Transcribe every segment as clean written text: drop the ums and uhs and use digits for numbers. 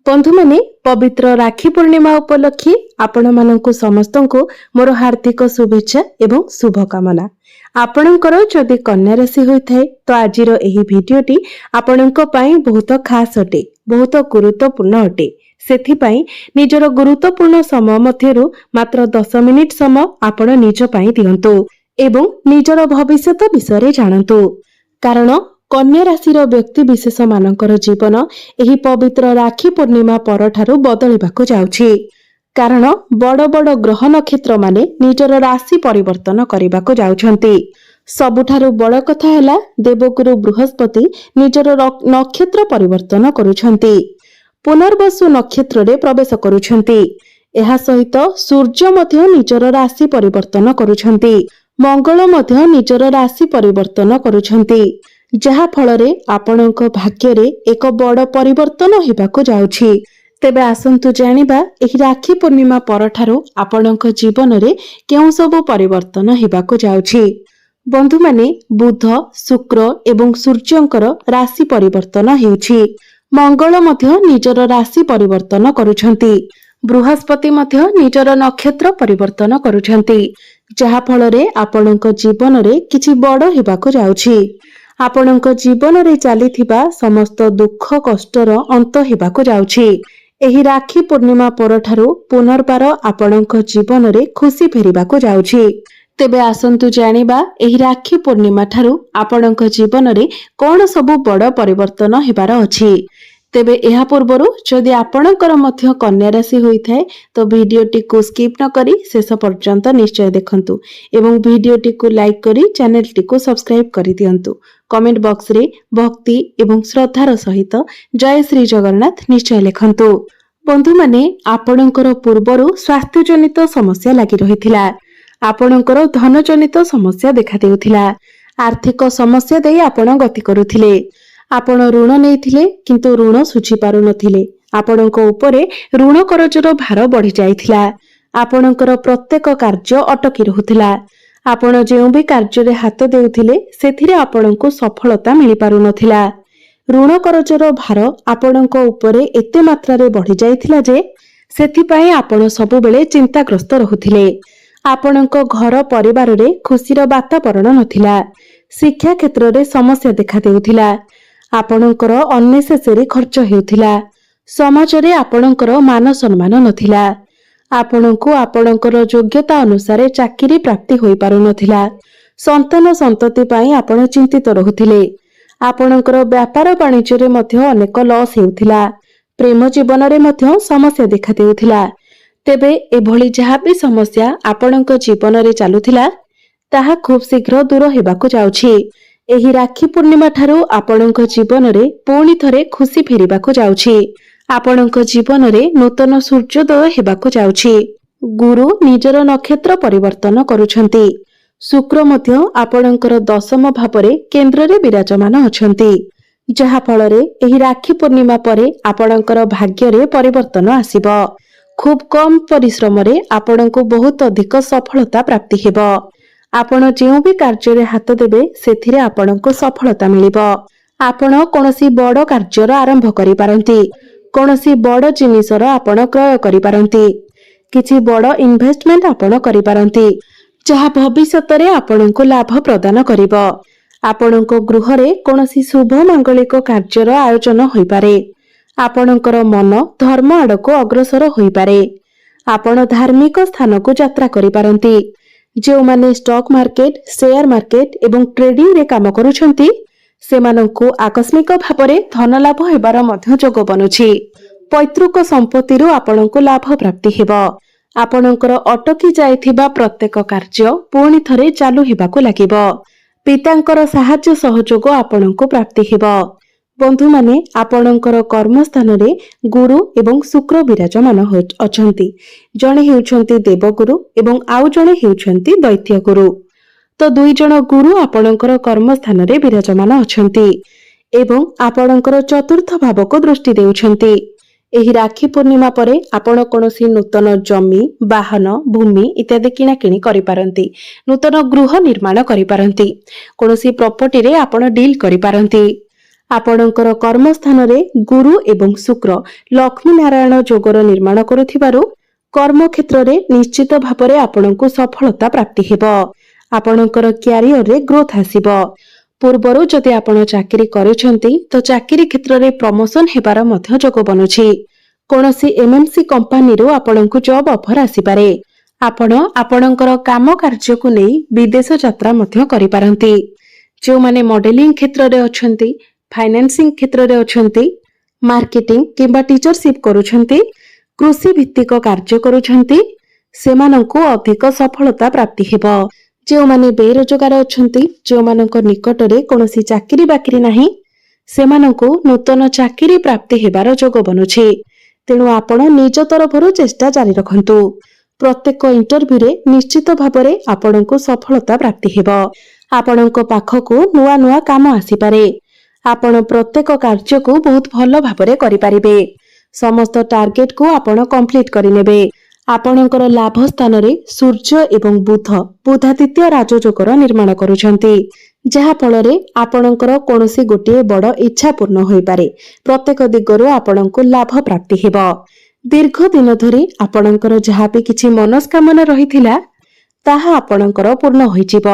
बंधु मैंने पवित्र राखी पूर्णिमा उपलक्षे आपण मानक समस्त को मोर हार्दिक शुभेच्छा एवं शुभकामना। आपणकर जदि कन्या राशि होता है तो आज भिडटी आपण बहुत खास अटे, बहुत गुरुत्वपूर्ण अटे। सेथिपाई निजर गुरुत्वपूर्ण समय मध्यरु मात्र 10 मिनिट समय आपण निज पाई दियंतु एवं निजर भविष्यत विषय जानतु। कारण कन्या राशि व्यक्ति विशेष मानकर जीवन एही पवित्र राखी पूर्णिमा परठारु बदलिबाकु जाउछि। कारण बड़ बड़ ग्रह नक्षत्र माने निजर राशि परिवर्तन करिबाकु जाउछंती। सबुठारु बड़ कथा हैला देवगुरु बृहस्पति निजर नक्षत्र परिवर्तन करुछंती, पुनर्वसु नक्षत्र रे प्रवेश करुछंती। एहा सहित सूर्य मध्य निजर राशि परिवर्तन करुछंती, मंगल मध्य निजर राशि परिवर्तन करुछंती, जहा फलरे आपणक भाग्य रे एक बड़ परिवर्तन हेबाकु जाउछि। तेबे आसंतु जानिबा एही राखी पूर्णिमा परठारु आपणक जीवन रे केउ सब परिवर्तन हेबाकु जाउछि। बंधु माने बुध, शुक्र एवं सूर्यंकर राशि परिवर्तन हेउछि। मंगल मध्य निजर राशि परिवर्तन करुछंती, बृहस्पति मध्य निजर नक्षत्र परिवर्तन करुछंती, जहा फलरे आपणक जीवन रे किछि बड़ हेबाकु जाउछि। आपणक जीवन रे चलीथिबा समस्त दुख कष्टर अंत हेबाकु जाउछि। एही राखी पूर्णिमा परठारु पुनर्बार आपणक जीवन रे खुशी फेरिबाकु जाउछि। तेबे आसंतु जानिबा एही राखी पूर्णिमा ठारु आपणक जीवन रे कोन सबु बड़ परिवर्तन हेबार अछि। तेबे एहा पूर्वरु जदि आपणकर मध्य कन्या राशि होइथाय तो भिडियोटी को स्किप न करी शेष पर्यंत निश्चय देखंतु एवं भिडियोटी को लाइक करी चैनलटी को सब्सक्राइब करि दियंतु। कमेंट बॉक्स रे भक्ति एवं श्रद्धार सहित जय श्री जगन्नाथ निश्चय लिखंतु। बंधु माने आपणकर पूर्वरु स्वास्थ्य जनित समस्या लागि रहिथिला, आपणकर धन जनित समस्या देखा देउथिला, आर्थिक समस्या देई आपण गति करुथिले, आपण ऋण नेइथिले किंतु ऋण सुझी पारु नथिले, आपणक उपरे ऋण करजर भार बढ़ी जाइथिला, आपणकर प्रत्येक कार्य अटकी रहुथिला, आपण जेउ भी कार्य रे हाथ देउथिले सेथिरे आपणको सफलता मिली पारु नथिला। ऋण करजर भार आपणक उपरे एते मात्रा रे बढ़ी जाइथिला जे सेथि पई आपण सब बेले चिंताग्रस्त रहुथिले, आपणक घर परिवार रे खुशीर वातावरण नथिला, शिक्षा क्षेत्र रे समस्या देखा देउथिला, आपणकर अननेसेसरी खर्च हेउथिला, समाज रे आपणकर मान सम्मान नथिला, आपणको आपणकर योग्यता अनुसार चाकरी प्राप्ति होई पारु नथिला, संतान संतति पई आपण चिंतित रहुथिले, आपणकर व्यापार वाणिज्य रे मध्य अनेक लॉस हेउथिला, प्रेम जीवन रे मध्य समस्या देखा देउथिला। तेबे एभली जहा भी समस्या आपणक जीवन रे चालुथिला ताहा खूब शीघ्र दूर हेबाकु जाउछि। एही राखी पूर्णिमा ठारू आपणक जीवन रे पुणी थरे खुशी फेरिबाकु जाउछि। आपणक जीवन रे नूतन सूर्योदय हेबाकु जाउछि। गुरु निजर नक्षत्र परिवर्तन करुछंती, शुक्र मध्य आपणकर 10म भावरे केंद्र रे विराजमान अछंती, जहा फलरे एही राखी पूर्णिमा परे आपणकर भाग्य रे परिवर्तन आसीबो। खूब कम परिश्रम रे आपणको बहुत अधिक सफलता प्राप्ति हेबो। आपण जेउ भी कार्य रे हाथ देबे सेथिरे आपणको सफलता मिलिबो। आपण कोनोसी बड़ कार्यर आरंभ करि पारंती, कोनोसी बड़ जिनिसर आपण क्रय करि पारंती, किछि बड़ इन्वेस्टमेंट आपण करि पारंती, जहा भविष्यत रे आपणको लाभ प्रदान करिबो। आपणको गृह रे कोनोसी शुभ मांगलिक कार्यर आयोजन होई पारे, आपणकर मन धर्म आड़को अग्रसर होई पारे, आपण धार्मिक स्थान को यात्रा करि पारंती। जो माने स्टॉक मार्केट, शेयर मार्केट एवं ट्रेडिंग रे काम करूछंती सेमानंकु आकस्मिक भाबरे धन लाभ हेबार मध्य जोग बनुछि। पैतृक संपत्ति रु आपणंकु लाभ प्राप्ति हेबो। आपणंकर अटकी जायथिबा प्रत्येक कार्य पुणी थरे चालू हेबाकु लागिबो। पितांकर सहाय्य सहयोग आपणंकु प्राप्ति हेबो। बंधु माने आपणंकर कर्मस्थान रे गुरु एवं शुक्र विराजमान अछंती। जणे हेउछंती देवगुरु एवं आउ जणे हेउछंती दैत्य गुरु। तो दुई जण गुरु आपणंकर कर्मस्थान रे विराजमान अछंती एवं आपणंकर चतुर्थ भाव को दृष्टि देउछंती। एही राखी पूर्णिमा परे आपण कोनोसी नूतन जमी, वाहन, भूमि इत्यादि किना किणी करि पारंती, नूतन गृह निर्माण करि पारंती, कोनोसी प्रॉपर्टी रे आपण डील करि पारंती। ଆପଣଙ୍କର କର୍ମସ୍ଥାନରେ ଗୁରୁ ଏବଂ ଶୁକ୍ର ଲକ୍ଷ୍ମୀ ନାରାୟଣ ଯୋଗର ନିର୍ମାଣ କରୁଥିବାରୁ କର୍ମକ୍ଷେତ୍ରରେ ନିଶ୍ଚିତ ଭାବରେ ଆପଣଙ୍କୁ ସଫଳତା ପ୍ରାପ୍ତି ହେବ। ଆପଣଙ୍କର କ୍ୟାରିୟରରେ ଗ୍ରୋଥ ଆସିବ। ପୂର୍ବରୁ ଯଦି ଆପଣ ଚାକିରି କରିଛନ୍ତି ତ ଚାକିରି କ୍ଷେତ୍ରରେ ପ୍ରମୋସନ ହେବାର ମଧ୍ୟ ଯୋଗ ବନୁଛି। କୌଣସି MNC କମ୍ପାନୀରୁ ଆପଣଙ୍କୁ ଜବ୍ ଅଫର ଆସିପାରେ। ଆପଣ ଆପଣଙ୍କର କାମ କାର୍ଯ୍ୟକୁ ନେଇ ବିଦେଶ ଯାତ୍ରା ମଧ୍ୟ କରିପାରନ୍ତି। ଯେଉଁମାନେ ମଡେଲିଂ କ୍ଷେତ୍ରରେ ଅଛନ୍ତି, ଫାଇନାନ୍ସିଂ କ୍ଷେତ୍ରରେ ଅଛନ୍ତି, ମାର୍କେଟିଂ କିମ୍ବା ଟିଚରସିପ୍ କରୁଛନ୍ତି, କୃଷି ଭିତ୍ତିକ କାର୍ଯ୍ୟ କରୁଛନ୍ତି, ସେମାନଙ୍କୁ ଅଧିକ ସଫଳତା ପ୍ରାପ୍ତି ହେବ। ଯେଉଁମାନେ ବେରୋଜଗାର ଅଛନ୍ତି, ଯେଉଁମାନଙ୍କ ନିକଟରେ କୌଣସି ଚାକିରି ବାକିରି ନାହିଁ, ସେମାନଙ୍କୁ ନୂତନ ଚାକିରି ପ୍ରାପ୍ତି ହେବାର ଯୋଗ ବନୁଛି। ତେଣୁ ଆପଣ ନିଜ ତରଫରୁ ଚେଷ୍ଟା ଜାରି ରଖନ୍ତୁ। ପ୍ରତ୍ୟେକ ଇଣ୍ଟରଭ୍ୟୁରେ ନିଶ୍ଚିତ ଭାବରେ ଆପଣଙ୍କୁ ସଫଳତା ପ୍ରାପ୍ତି ହେବ। ଆପଣଙ୍କ ପାଖକୁ ନୂଆ ନୂଆ କାମ ଆସିପାରେ। ଆପଣ ପ୍ରତ୍ୟେକ କାର୍ଯ୍ୟକୁ ବହୁତ ଭଲ ଭାବରେ କରିପାରିବେ। ସମସ୍ତ ଟାର୍ଗେଟକୁ ଆପଣ କମ୍ପ୍ଲିଟ୍ କରିନେବେ। ଆପଣଙ୍କର ଲାଭ ସ୍ଥାନରେ ସୂର୍ଯ୍ୟ ଏବଂ ବୁଧାଦିତ୍ୟ ରାଜଯୋଗର ନିର୍ମାଣ କରୁଛନ୍ତି, ଯାହା ଫଳରେ ଆପଣଙ୍କର କୌଣସି ଗୋଟିଏ ବଡ଼ ଇଚ୍ଛା ପୂର୍ଣ୍ଣ ହୋଇପାରେ। ପ୍ରତ୍ୟେକ ଦିଗରୁ ଆପଣଙ୍କୁ ଲାଭ ପ୍ରାପ୍ତି ହେବ। ଦୀର୍ଘ ଦିନ ଧରି ଆପଣଙ୍କର ଯାହା ବି କିଛି ମନସ୍କାମନା ରହିଥିଲା ତାହା ଆପଣଙ୍କର ପୂର୍ଣ୍ଣ ହୋଇଯିବ।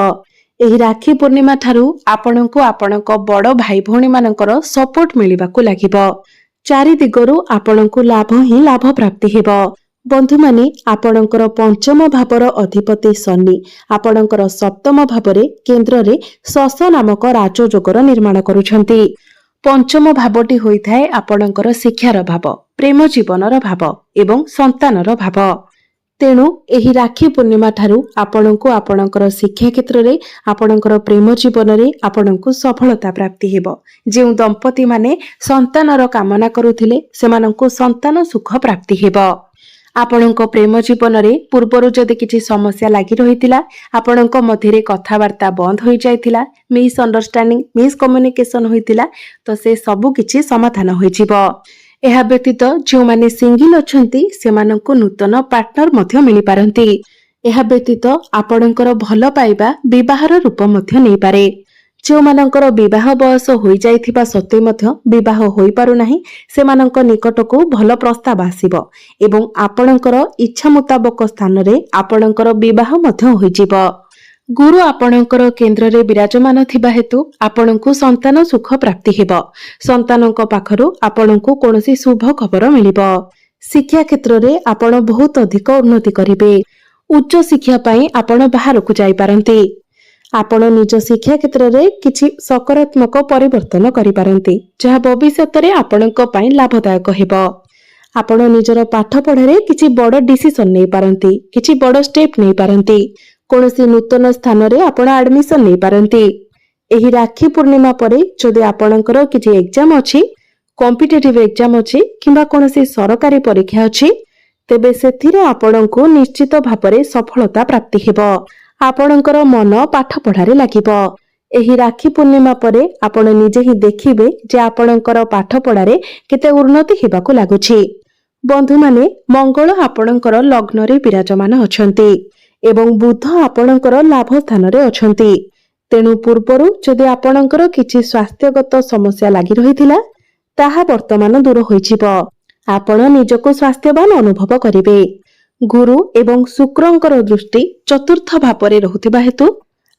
ଏହି ରାକ୍ଷୀ ପୂର୍ଣ୍ଣିମା ଠାରୁ ଆପଣଙ୍କୁ ଆପଣଙ୍କ ବଡ଼ ଭାଇ ଭଉଣୀମାନଙ୍କର ସପୋର୍ଟ ମିଳିବାକୁ ଲାଗିବ। ଚାରି ଦିଗରୁ ଆପଣଙ୍କୁ ଲାଭ ହିଁ ଲାଭ ପ୍ରାପ୍ତି ହେବ। ବନ୍ଧୁମାନେ, ଆପଣଙ୍କର ପଞ୍ଚମ ଭାବର ଅଧିପତି ଶନି ଆପଣଙ୍କର ସପ୍ତମ ଭାବରେ କେନ୍ଦ୍ରରେ ଶଶ ନାମକ ରାଜଯୋଗର ନିର୍ମାଣ କରୁଛନ୍ତି। ପଞ୍ଚମ ଭାବଟି ହୋଇଥାଏ ଆପଣଙ୍କର ଶିକ୍ଷାର ଭାବ, ପ୍ରେମ ଜୀବନର ଭାବ ଏବଂ ସନ୍ତାନର ଭାବ। ତେଣୁ ଏହି ରାକ୍ଷୀ ପୂର୍ଣ୍ଣିମା ଠାରୁ ଆପଣଙ୍କୁ ଆପଣଙ୍କର ଶିକ୍ଷା କ୍ଷେତ୍ରରେ, ଆପଣଙ୍କର ପ୍ରେମ ଜୀବନରେ ଆପଣଙ୍କୁ ସଫଳତା ପ୍ରାପ୍ତି ହେବ। ଯେଉଁ ଦମ୍ପତିମାନେ ସନ୍ତାନର କାମନା କରୁଥିଲେ ସେମାନଙ୍କୁ ସନ୍ତାନ ସୁଖ ପ୍ରାପ୍ତି ହେବ। ଆପଣଙ୍କ ପ୍ରେମ ଜୀବନରେ ପୂର୍ବରୁ ଯଦି କିଛି ସମସ୍ୟା ଲାଗି ରହିଥିଲା, ଆପଣଙ୍କ ମଧ୍ୟରେ କଥାବାର୍ତ୍ତା ବନ୍ଦ ହୋଇଯାଇଥିଲା, ମିସ୍ଅଣ୍ଡରଷ୍ଟାଣ୍ଡିଂ, ମିସ୍କମ୍ୟୁନିକେସନ ହୋଇଥିଲା, ତ ସେ ସବୁ କିଛି ସମାଧାନ ହୋଇଯିବ। ଏହା ବ୍ୟତୀତ ଯେଉଁମାନେ ସିଙ୍ଗଲ ଅଛନ୍ତି ସେମାନଙ୍କୁ ନୂତନ ପାର୍ଟନର ମଧ୍ୟ ମିଳିପାରନ୍ତି। ଏହା ବ୍ୟତୀତ ଆପଣଙ୍କର ଭଲ ପାଇବା ବିବାହର ରୂପ ମଧ୍ୟ ନେଇପାରେ। ଯେଉଁମାନଙ୍କର ବିବାହ ବୟସ ହୋଇଯାଇଥିବା ସତ୍ତ୍ୱେ ମଧ୍ୟ ବିବାହ ହୋଇପାରୁନାହିଁ, ସେମାନଙ୍କ ନିକଟକୁ ଭଲ ପ୍ରସ୍ତାବ ଆସିବ ଏବଂ ଆପଣଙ୍କର ଇଚ୍ଛା ମୁତାବକ ସ୍ଥାନରେ ଆପଣଙ୍କର ବିବାହ ମଧ୍ୟ ହୋଇଯିବ। ଗୁରୁ ଆପଣଙ୍କର କେନ୍ଦ୍ରରେ ବିରାଜମାନ ଥିବା ହେତୁ ଆପଣଙ୍କୁ ସନ୍ତାନ ସୁଖ ପ୍ରାପ୍ତି ହେବ। ସନ୍ତାନଙ୍କ ପାଖରୁ ଆପଣଙ୍କୁ କୌଣସି ଶୁଭ ଖବର ମିଳିବ। ଶିକ୍ଷା କ୍ଷେତ୍ରରେ ଆପଣ ବହୁତ ଅଧିକ ଉନ୍ନତି କରିବେ। ଉଚ୍ଚ ଶିକ୍ଷା ପାଇଁ ଆପଣ ବାହାରକୁ ଯାଇପାରନ୍ତି। ଆପଣ ନିଜ ଶିକ୍ଷା କ୍ଷେତ୍ରରେ କିଛି ସକାରାତ୍ମକ ପରିବର୍ତ୍ତନ କରିପାରନ୍ତି, ଯାହା ଭବିଷ୍ୟତରେ ଆପଣଙ୍କ ପାଇଁ ଲାଭଦାୟକ ହେବ। ଆପଣ ନିଜର ପାଠ ପଢ଼ାରେ କିଛି ବଡ଼ ଡିସିସନ ନେଇପାରନ୍ତି, କିଛି ବଡ଼ ଷ୍ଟେପ୍ ନେଇପାରନ୍ତି। କୌଣସି ନୂତନ ସ୍ଥାନରେ ଆପଣ ଆଡମିସନ ନେଇପାରନ୍ତି। ଏହି ରାକ୍ଷୀ ପୂର୍ଣ୍ଣିମା ପରେ ଯଦି ଆପଣଙ୍କର କିଛି ଏକ୍ଜାମ ଅଛି, କମ୍ପିଟେଟିଭ ଏକ୍ଜାମ ଅଛି କିମ୍ବା କୌଣସି ସରକାରୀ ପରୀକ୍ଷା ଅଛି, ତେବେ ସେଥିରେ ଆପଣଙ୍କୁ ନିଶ୍ଚିତ ଭାବରେ ସଫଳତା ପ୍ରାପ୍ତି ହେବ। ଆପଣଙ୍କର ମନ ପାଠ ପଢ଼ାରେ ଲାଗିବ। ଏହି ରାକ୍ଷୀ ପୂର୍ଣ୍ଣିମା ପରେ ଆପଣ ନିଜେ ହିଁ ଦେଖିବେ ଯେ ଆପଣଙ୍କର ପାଠ ପଢ଼ାରେ କେତେ ଉନ୍ନତି ହେବାକୁ ଲାଗୁଛି। ବନ୍ଧୁମାନେ, ମଙ୍ଗଳ ଆପଣଙ୍କର ଲଗ୍ନରେ ବିରାଜମାନ ଅଛନ୍ତି ଏବଂ ବୁଧ ଆପଣଙ୍କର ଲାଭ ସ୍ଥାନରେ ଅଛନ୍ତି। ତେଣୁ ପୂର୍ବରୁ ଯଦି ଆପଣଙ୍କର କିଛି ସ୍ୱାସ୍ଥ୍ୟଗତ ସମସ୍ୟା ଲାଗି ରହିଥିଲା, ତାହା ବର୍ତ୍ତମାନ ଦୂର ହୋଇଯିବ। ଆପଣ ନିଜକୁ ସ୍ୱାସ୍ଥ୍ୟବାନ ଅନୁଭବ କରିବେ। ଗୁରୁ ଏବଂ ଶୁକ୍ରଙ୍କର ଦୃଷ୍ଟି ଚତୁର୍ଥ ଭାବରେ ରହୁଥିବା ହେତୁ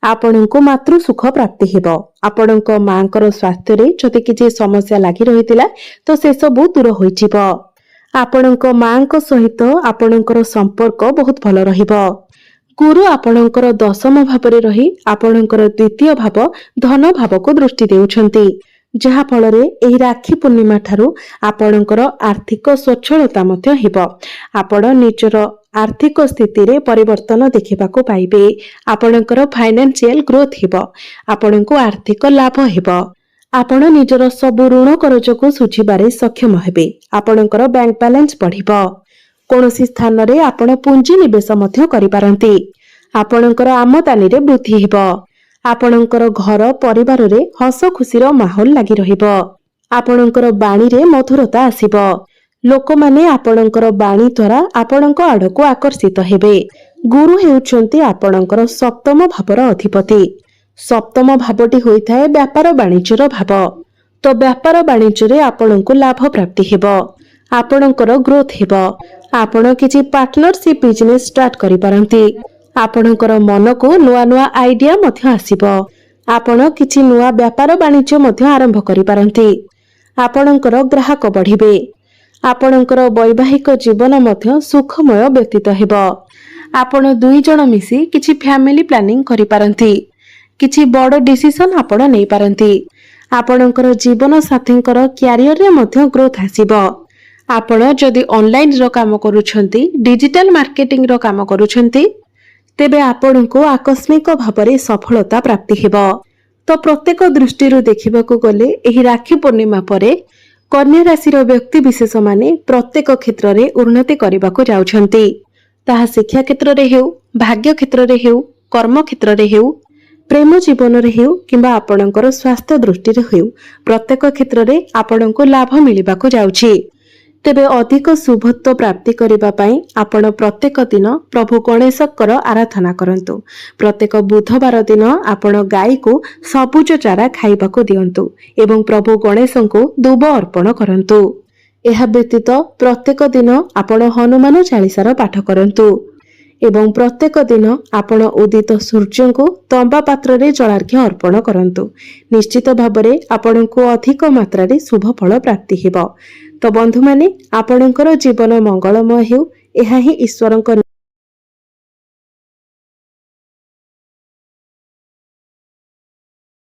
ଆପଣଙ୍କୁ ମାତୃ ସୁଖ ପ୍ରାପ୍ତି ହେବ। ଆପଣଙ୍କ ମାଙ୍କର ସ୍ୱାସ୍ଥ୍ୟରେ ଯଦି କିଛି ସମସ୍ୟା ଲାଗି ରହିଥିଲା ତ ସେସବୁ ଦୂର ହୋଇଯିବ। ଆପଣଙ୍କ ମାଙ୍କ ସହିତ ଆପଣଙ୍କର ସମ୍ପର୍କ ବହୁତ ଭଲ ରହିବ। ଗୁରୁ ଆପଣଙ୍କର ଦଶମ ଭାବରେ ରହି ଆପଣଙ୍କର ଦ୍ୱିତୀୟ ଭାବ ଧନ ଭାବକୁ ଦୃଷ୍ଟି ଦେଉଛନ୍ତି, ଯାହା ଫଳରେ ଏହି ରାକ୍ଷୀ ପୂର୍ଣ୍ଣିମା ଠାରୁ ଆପଣଙ୍କର ଆର୍ଥିକ ସ୍ୱଚ୍ଛଳତା ମଧ୍ୟ ହେବ। ଆପଣ ନିଜର ଆର୍ଥିକ ସ୍ଥିତିରେ ପରିବର୍ତ୍ତନ ଦେଖିବାକୁ ପାଇବେ। ଆପଣଙ୍କର ଫାଇନାନ୍ସିଆଲ ଗ୍ରୋଥ ହେବ। ଆପଣଙ୍କୁ ଆର୍ଥିକ ଲାଭ ହେବ। ଆପଣ ନିଜର ସବୁ ଋଣ କରଜକୁ ଶୁଝିବାରେ ସକ୍ଷମ ହେବେ। ଆପଣଙ୍କର ବ୍ୟାଙ୍କ ବାଲାନ୍ସ ବଢ଼ିବ। କୌଣସି ସ୍ଥାନରେ ଆପଣ ପୁଞ୍ଜି ନିବେଶ ମଧ୍ୟ କରିପାରନ୍ତି। ଆପଣଙ୍କର ଆମଦାନୀରେ ବୃଦ୍ଧି ହେବ। ଆପଣଙ୍କର ଘର ପରିବାରରେ ହସ ଖୁସିର ମାହୋଲ ଲାଗି ରହିବ। ଆପଣଙ୍କର ବାଣୀରେ ମଧୁରତା ଆସିବ। ଲୋକମାନେ ଆପଣଙ୍କର ବାଣୀ ଦ୍ୱାରା ଆପଣଙ୍କ ଆଡ଼କୁ ଆକର୍ଷିତ ହେବେ। ଗୁରୁ ହେଉଛନ୍ତି ଆପଣଙ୍କର ସପ୍ତମ ଭାବର ଅଧିପତି। ସପ୍ତମ ଭାବଟି ହୋଇଥାଏ ବ୍ୟାପାର ବାଣିଜ୍ୟର ଭାବ। तो व्यापार वाणिज्य आपणको लाभ प्राप्ति हेबो, आपणकर ग्रोथ हेबो, आपण किछि पार्टनरशिप बिजनेस स्टार्ट करि पारंती, आपणकर मन को नुआ नुआ आइडिया मध्य आसीबो, आपण किछि नुआ व्यापार वाणिज्य मध्य आरंभ करि पारंती, आपणकर ग्राहक बढ़िबे, आपणकर वैवाहिक जीवन मध्य सुखमय व्यतीत हेबो, आपण दुई जण मिसी किछि फैमिली प्लानिंग करि पारंती, किछि बड़ डिसिजन आपण नै पारंती, आपणकर जीवन साथींकर क्यारियर रे मध्य ग्रोथ आसीबो, आपण जदि ऑनलाइन रो काम करूछंती, डिजिटल मार्केटिंग रो काम करूछंती, तेबे आपणको आकस्मिक भाବରେ सफलता प्राप्ति हेबो। तो प्रत्येक दृष्टिରୁ देखिबाकू गले एही राखी पूर्णिमा परे कन्या राशि रो व्यक्ति विशेष माने प्रत्येक क्षेत्र रे उन्नति करबाकू जाउछंती, ताहा शिक्षा क्षेत्र रे हेउ, भाग्य क्षेत्र रे हेउ, कर्म क्षेत्र रे हेउ, प्रेम जीवन रे हेउ किंबा आपणकर स्वास्थ्य दृष्टि रे हेउ, प्रत्येक क्षेत्र रे आपणको लाभ मिलिबाकू जाउछि। तेबे अधिक शुभत्व प्राप्ति करिबा पई आपण प्रत्येक दिन प्रभु गणेशकर आराधना करंतु। प्रत्येक बुधवार दिन आपण गाई को सबुज चारा खाइबाकू दियंतु एवं प्रभु गणेशଙ୍କୁ दुब अर्पण करंतु। एहा व्यतीत प्रत्येक दिन आपण हनुमान चालीसार पाठ करंतु एवं प्रत्येक दिन आपण उदित सूर्य को तंबा पात्र रे जलार्घ्य अर्पण करंतु। निश्चित भाबरे आपणको अधिक मात्रा रे शुभ फल प्राप्ति हेबो। तो बंधु माने आपणकर जीवन मंगलमय हेउ, एहा ही ईश्वरଙ୍କ